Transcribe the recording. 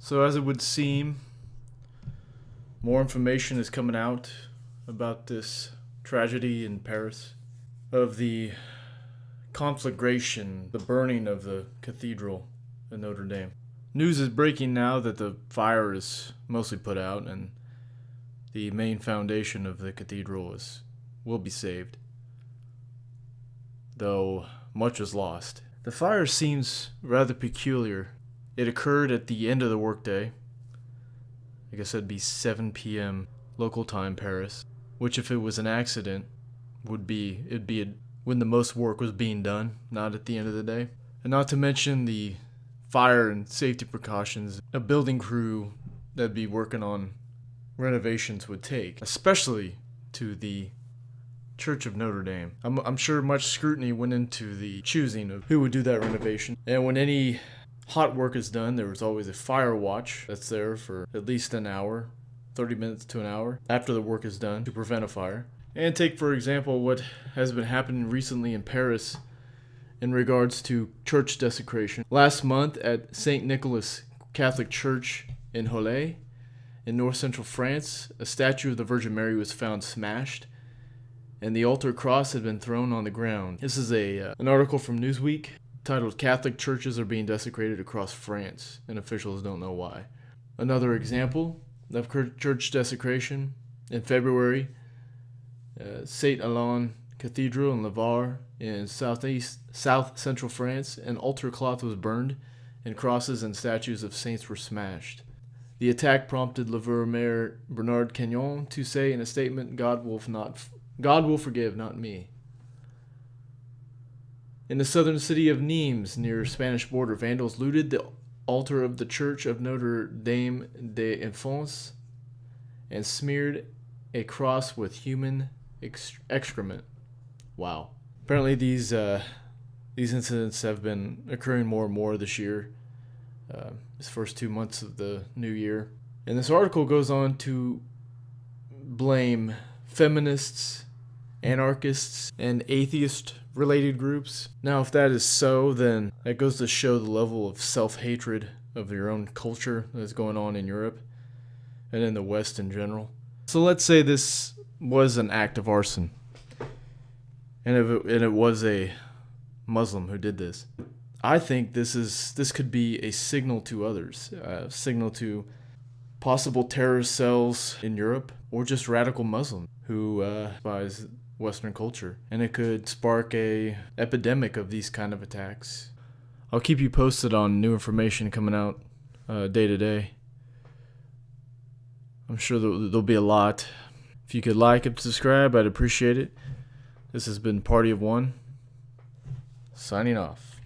So as it would seem, more information is coming out about this tragedy in Paris of the conflagration, the burning of the cathedral in Notre Dame. News is breaking now that the fire is mostly put out and the main foundation of the cathedral will be saved, though much is lost. The fire seems rather peculiar. It occurred at the end of the workday. I guess that'd be 7 p.m. local time, Paris, which if it was an accident, it'd be when the most work was being done, not at the end of the day. And not to mention the fire and safety precautions a building crew that'd be working on renovations would take, especially to the Church of Notre Dame. I'm sure much scrutiny went into the choosing of who would do that renovation. And when any hot work is done, there was always a fire watch that's there for at least an hour, 30 minutes to an hour, after the work is done to prevent a fire. And take, for example, what has been happening recently in Paris in regards to church desecration. Last month at St. Nicholas Catholic Church in Hollet, in north-central France, a statue of the Virgin Mary was found smashed, and the altar cross had been thrown on the ground. This is an article from Newsweek titled "Catholic Churches Are Being Desecrated Across France, and Officials Don't Know Why." Another example of church desecration in February, St. Alain Cathedral in Le Var in south-central France, an altar cloth was burned, and crosses and statues of saints were smashed. The attack prompted Le Var Mayor Bernard Quignon to say in a statement, God will forgive, not me." In the southern city of Nimes, near Spanish border, vandals looted the altar of the Church of Notre Dame des Enfants and smeared a cross with human excrement. Wow. Apparently these incidents have been occurring more and more this year, this first 2 months of the new year. And this article goes on to blame feminists, anarchists, and atheist-related groups. Now, if that is so, then that goes to show the level of self-hatred of your own culture that's going on in Europe and in the West in general. So let's say this was an act of arson, and it was a Muslim who did this. I think this could be a signal to others, a signal to possible terrorist cells in Europe, or just radical Muslims who despise Western culture, and it could spark a epidemic of these kind of attacks. I'll keep you posted on new information coming out day to day. I'm sure there'll be a lot. If you could like and subscribe, I'd appreciate it. This has been Party of One, signing off.